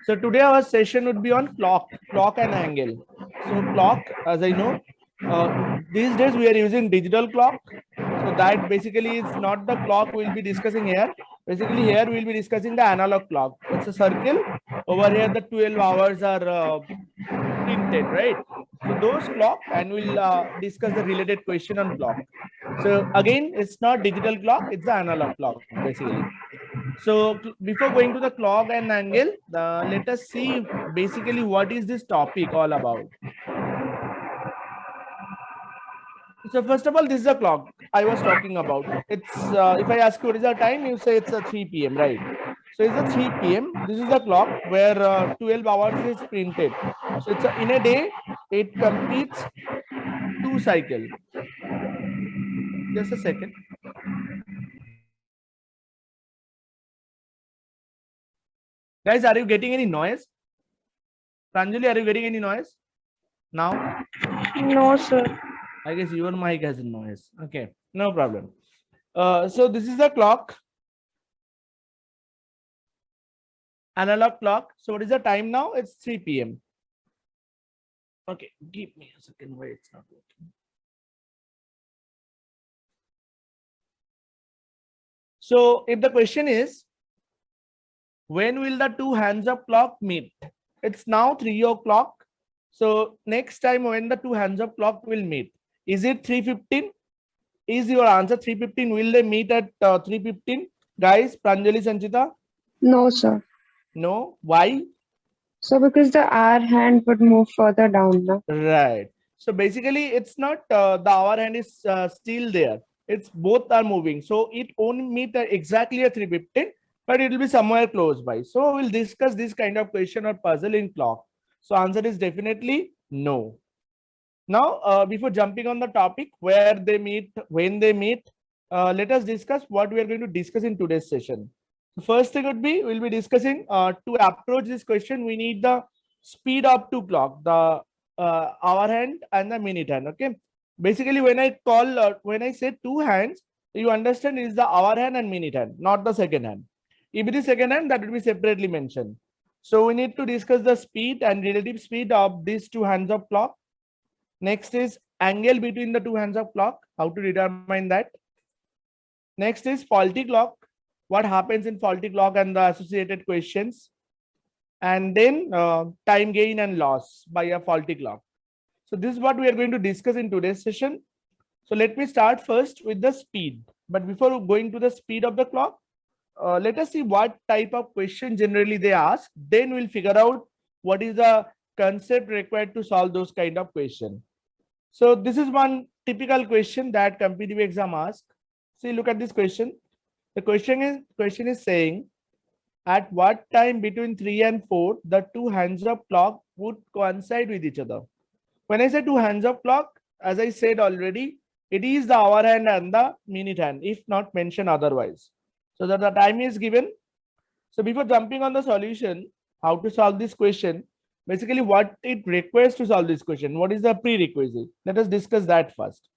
So today our session would be on clock and angle. So clock, as I know, these days we are using digital clock. So that basically is not the clock we'll be discussing here. Basically here we'll be discussing the analog clock. It's a circle. Over here the 12 hours are printed, right? So those clock, and we'll discuss the related question on clock. So again, it's not digital clock, it's the analog clock basically. So before going to the clock and angle, let us see basically what is this topic all about. So first of all, this is the clock I was talking about. It's if I ask you what is the time, you say it's a 3 p.m. right? So it's a 3 p.m. This is the clock where 12 hours is printed. So it's in a day it completes 2 cycles. Just a second. Guys, are you getting any noise? Pranjali, are you getting any noise now? No, sir. I guess your mic has a noise. Okay, no problem. So this is the clock, analog clock. So what is the time now? It's 3 p.m. Okay, give me a second. Wait, it's not working. So if the question is, when will the two hands of clock meet? It's now 3 o'clock. So next time when the two hands of clock will meet, is it 3:15? Is your answer 3:15? Will they meet at 3:15? Guys, Pranjali, Sanchita? No, sir. No. Why? So because the hour hand would move further down now. Right. So basically, it's not the hour hand is still there. It's both are moving. So it won't meet exactly at 3:15, but it will be somewhere close by. So we'll discuss this kind of question or puzzle in clock. So answer is definitely no. Now, before jumping on the topic where they meet, when they meet, let us discuss what we are going to discuss in today's session. The first thing would be we'll be discussing to approach this question. We need the speed of two clock, the hour hand and the minute hand. Okay. Basically, when I call, when I say two hands, you understand is the hour hand and minute hand, not the second hand. If it is second hand, that will be separately mentioned. So we need to discuss the speed and relative speed of these two hands of clock. Next is angle between the two hands of clock, how to determine that. Next is faulty clock, what happens in faulty clock and the associated questions. And then time gain and loss by a faulty clock. So this is what we are going to discuss in today's session. So let me start first with the speed. But before going to the speed of the clock, let us see what type of question generally they ask. Then we'll figure out what is the concept required to solve those kind of question. So this is one typical question that competitive exam asks. See, look at this question. The question is saying, at what time between 3 and 4 the two hands of clock would coincide with each other? When I say two hands of clock, as I said already, it is the hour hand and the minute hand, if not mentioned otherwise. So that the time is given. So before jumping on the solution, how to solve this question, basically what it requires to solve this question, what is the prerequisite? Let us discuss that first.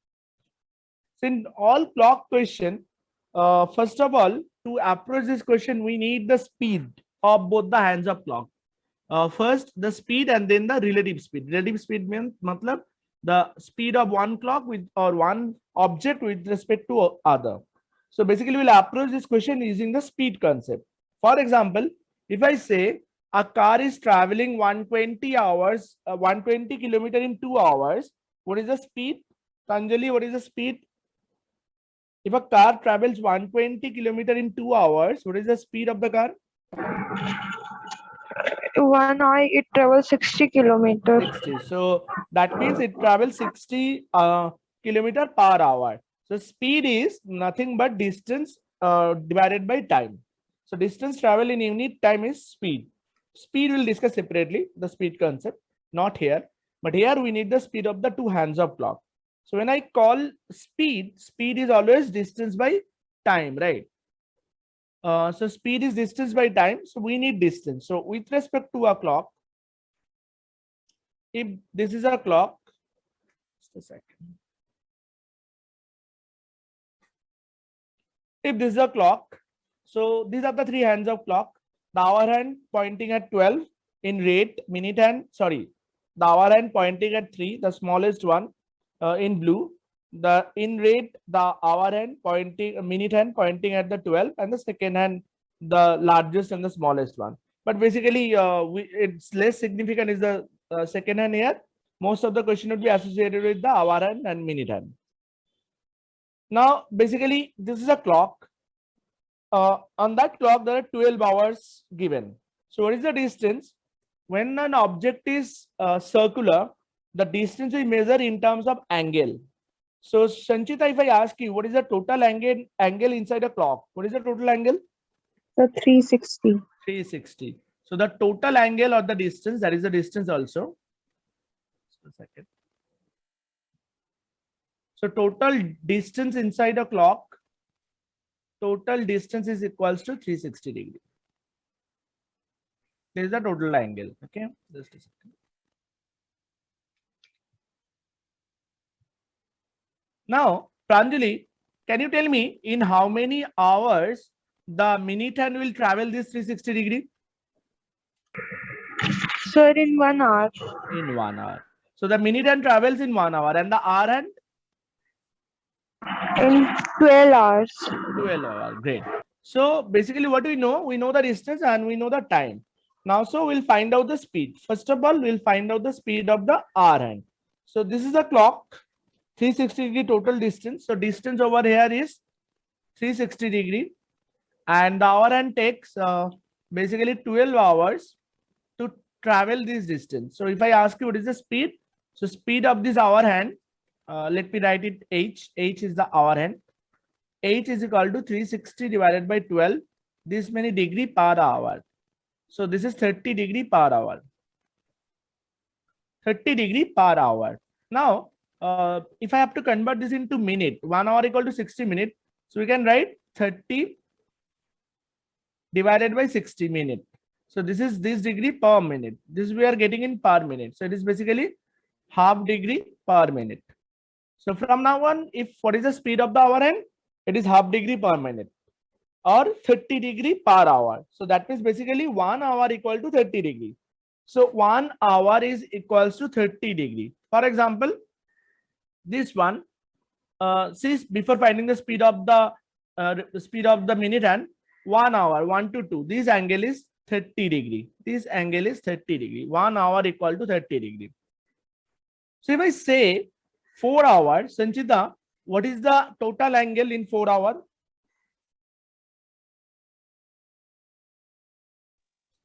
So in all clock question, first of all, to approach this question, we need the speed of both the hands of clock. First the speed and then the relative speed. Relative speed means matlab the speed of one clock with or one object with respect to other. So basically we'll approach this question using the speed concept. For example, if I say a car is traveling 120 hours, 120 kilometer in 2 hours, what is the speed? Tanjali, what is the speed? If a car travels 120 kilometer in 2 hours, what is the speed of the car? 1 hour it travels 60 kilometers. 60. So that means it travels 60 kilometer per hour. So speed is nothing but distance divided by time. So distance travel in unit time is speed. Speed we'll discuss separately, the speed concept, not here. But here we need the speed of the two hands of clock. So when I call speed, speed is always distance by time, right? So speed is distance by time. So we need distance. So with respect to a clock, if this is a clock, just a second. If this is a clock, so these are the three hands of clock. The hour hand pointing at 12, in rate, minute hand, sorry, the hour hand pointing at 3, the smallest one in blue. The in rate, the hour hand pointing, minute hand pointing at the 12, and the second hand, the largest and the smallest one. But basically, it's less significant is the second hand here. Most of the question would be associated with the hour hand and minute hand. Now, basically, this is a clock. On that clock, there are 12 hours given. So, what is the distance? When an object is circular, the distance we measure in terms of angle. So, Sanchita, if I ask you, what is the total angle inside a clock? What is the total angle? So 360. 360. So, the total angle or the distance, that is the distance also. Just a second. So, total distance inside a clock, total distance is equals to 360 degree. This is the total angle. Okay, just a second. Now, Pranjali, can you tell me in how many hours the minute hand will travel this 360 degree? Sir, in 1 hour. In 1 hour. So the minute hand travels in 1 hour, and the hour hand? In 12 hours. 12 hours. Great. So basically what we know the distance and we know the time. Now, so we'll find out the speed. First of all, we'll find out the speed of the hour hand. So this is the clock, 360 degree total distance. So distance over here is 360 degree, and the hour hand takes basically 12 hours to travel this distance. So if I ask you what is the speed, so speed of this hour hand, let me write it h. H is the hour hand. H is equal to 360 divided by 12. This many degree per hour. So this is 30 degree per hour. 30 degree per hour. Now, if I have to convert this into minute, 1 hour equal to 60 minutes. So we can write 30 divided by 60 minute. So this is this degree per minute. This we are getting in per minute. So it is basically half degree per minute. So from now on, if what is the speed of the hour hand, it is half degree per minute or 30 degree per hour. So that means basically 1 hour equal to 30 degree. So 1 hour is equals to 30 degree. For example, this one, see, before finding the speed of the minute hand, 1 hour, 1 to 2, this angle is 30 degree. This angle is 30 degree. 1 hour equal to 30 degree. So if I say 4 hours, Sanchita, what is the total angle in 4 hours?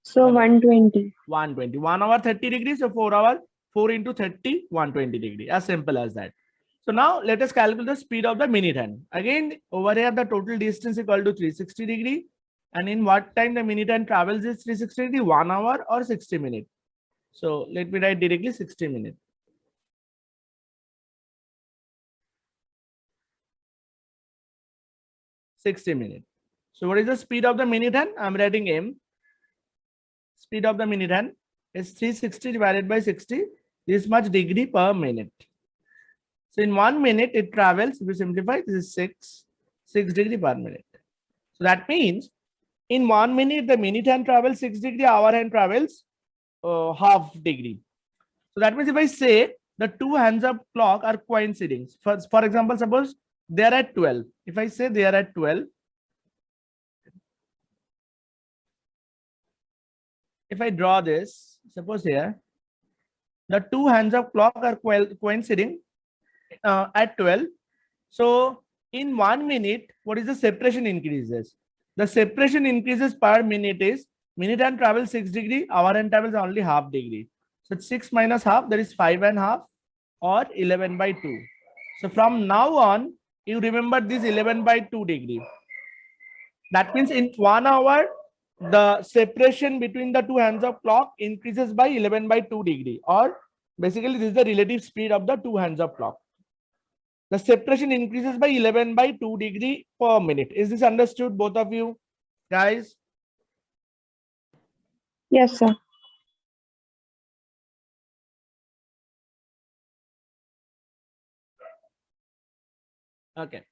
So 120. 120. 1 hour 30 degrees. So 4 hours, 4 into 30, 120 degree. As simple as that. So now let us calculate the speed of the minute hand. Again, over here the total distance is equal to 360 degree. And in what time the minute hand travels is 360 degree? 1 hour or 60 minutes. So let me write directly 60 minutes. 60 minutes. So what is the speed of the minute hand? I'm writing m. Speed of the minute hand is 360 divided by 60. This much degree per minute. So in 1 minute it travels, if we simplify, this is 6 degree per minute. So that means in 1 minute the minute hand travels 6 degree, hour hand travels half degree. So that means if I say the two hands of clock are coinciding. For example, suppose they are at 12. If I say they are at 12, if I draw this, suppose here, the two hands of clock are coinciding at 12. So in 1 minute, what is the separation increases? The separation increases per minute is minute hand travels 6 degree, hour hand travels only half degree. So 6 minus half, that is 5.5 or 11 by 2. So from now on, you remember this 11 by 2 degree. That means in 1 hour, the separation between the two hands of clock increases by 11 by 2 degree, or basically this is the relative speed of the two hands of clock. The separation increases by 11 by 2 degree per minute. Is this understood, both of you guys? Yes, sir. Okay.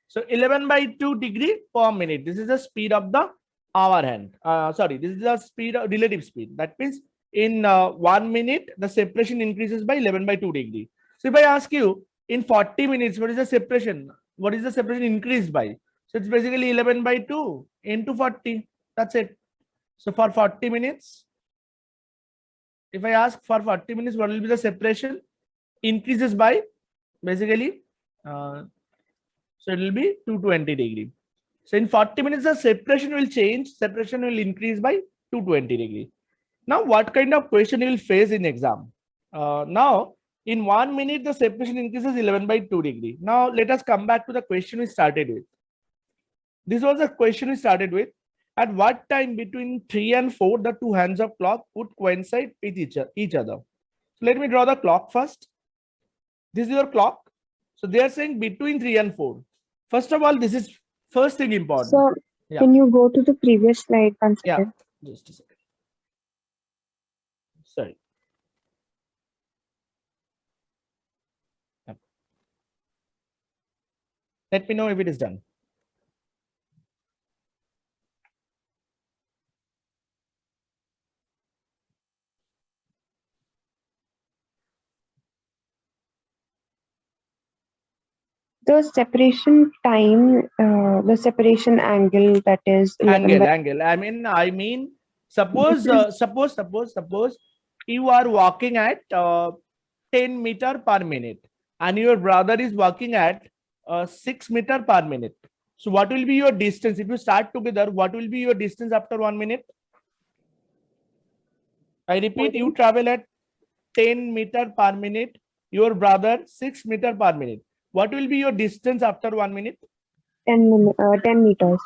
So 11 by 2 degree per minute. This is the speed of the hour hand. Sorry, this is the speed of relative speed. That means in 1 minute, the separation increases by 11 by 2 degree. So if I ask you in 40 minutes, what is the separation? What is the separation increased by? So it's basically 11 by 2 into 40. That's it. So for 40 minutes, if I ask for 40 minutes, what will be the separation? Increases by basically, so it will be 220 degree. So in 40 minutes, the separation will change. Separation will increase by 220 degree. Now, what kind of question you will face in exam? Now, in 1 minute, the separation increases 11 by 2 degree. Now, let us come back to the question we started with. This was the question we started with. At what time between 3 and 4, the two hands of clock would coincide with each other? So let me draw the clock first. This is your clock. So they are saying between 3 and 4. First of all, this is first thing important. So Yeah. can you go to the previous slide once again? Yeah, just a second. Sorry. Let me know if it is done. The separation time, the separation angle, that is 11 by Angle. I mean, suppose you are walking at 10 meter per minute, and your brother is walking at 6 meter per minute. So what will be your distance if you start together? What will be your distance after 1 minute? I repeat, you travel at 10 meter per minute. Your brother 6 meter per minute. What will be your distance after 1 minute? 10 meters.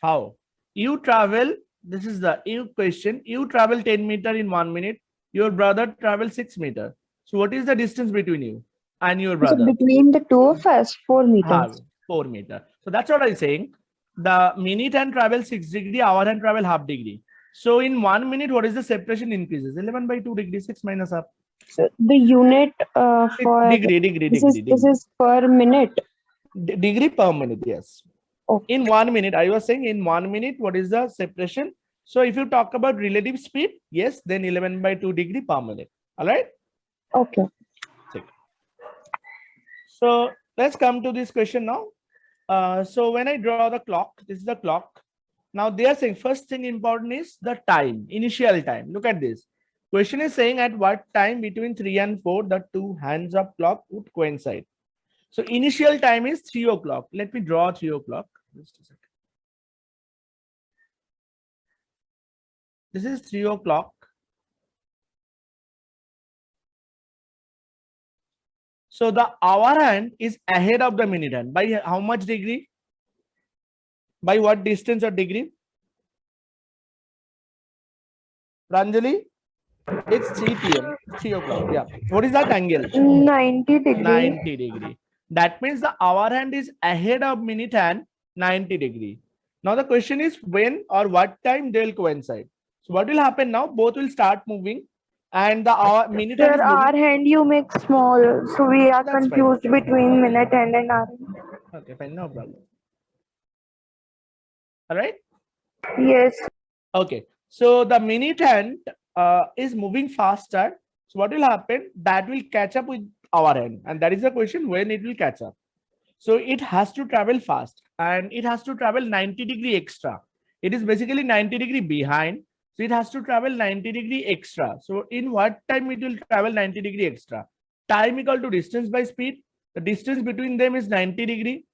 How? You travel, this is the question. You travel 10 meter in 1 minute. Your brother travels 6 meter. So what is the distance between you and your brother? So between the two of us, 4 meters. 4 meter. So that's what I'm saying. The minute hand travel 6 degree, hour hand travel half degree. So in 1 minute, what is the separation increases? 11 by 2 degree, 6 minus half. So the unit for degree. This is per minute. Degree per minute, yes. Okay. In 1 minute, I was saying in 1 minute, what is the separation? So if you talk about relative speed, yes, then 11 by 2 degree per minute. All right. Okay. So let's come to this question now. So when I draw the clock, this is the clock. Now they are saying first thing important is the time, initial time. Look at this. Question is saying at what time between 3 and 4, the two hands of clock would coincide. So initial time is 3 o'clock. Let me draw 3 o'clock. Just a second. This is 3 o'clock. So the hour hand is ahead of the minute hand. By how much degree? By what distance or degree? Ranjali? It's 3 p.m. 3 o'clock. Yeah. What is that angle? 90 degree. 90 degree. That means the hour hand is ahead of minute hand 90 degree. Now the question is when or what time they will coincide. So what will happen now? Both will start moving and the hour minute hand is moving. Our hand you make small, so we are That's confused between minute hand and hour. Okay, fine, no problem. All right. Yes. Okay. So the minute hand is moving faster. So what will happen? That will catch up with our hand, and that is the question when it will catch up. So it has to travel fast and it has to travel 90 degree extra. It is basically 90 degree behind. So it has to travel 90 degree extra. So in what time it will travel 90 degree extra? Time equal to distance by speed. The distance between them is 90 degree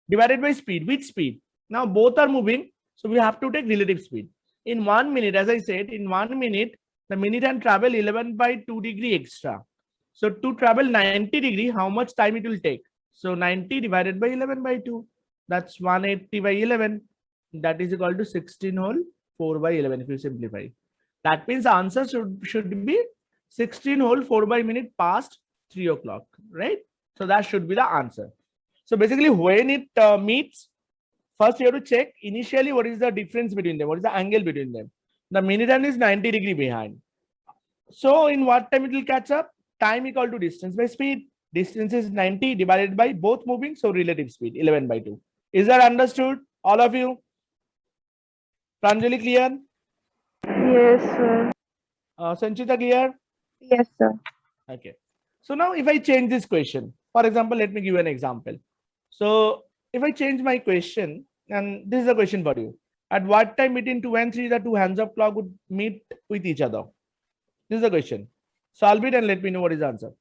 divided by speed. Which speed? Now both are moving. So we have to take relative speed. In 1 minute, as I said, in 1 minute, the minute hand travel 11 by 2 degree extra. So to travel 90 degree, how much time it will take? So 90 divided by 11 by 2. That's 180 by 11. That is equal to 16 whole 4 by 11 if you simplify. That means the answer should be 16 whole 4 by minute past 3 o'clock, right? So that should be the answer. So basically when it meets, first you have to check initially what is the difference between them, what is the angle between them. The minute hand is 90 degree behind. So in what time it will catch up? Time equal to distance by speed. Distance is 90 divided by both moving, so relative speed 11 by 2. Is that understood, all of you? Pranjali, clear? Yes, sir. Sanchita, clear? Yes, sir. Okay. So now if I change this question, for example, let me give you an example. So if I change my question, and this is a question for you. At what time between 2 and 3 the two hands of clock would meet with each other? This is the question. Solve it and let me know what is the answer.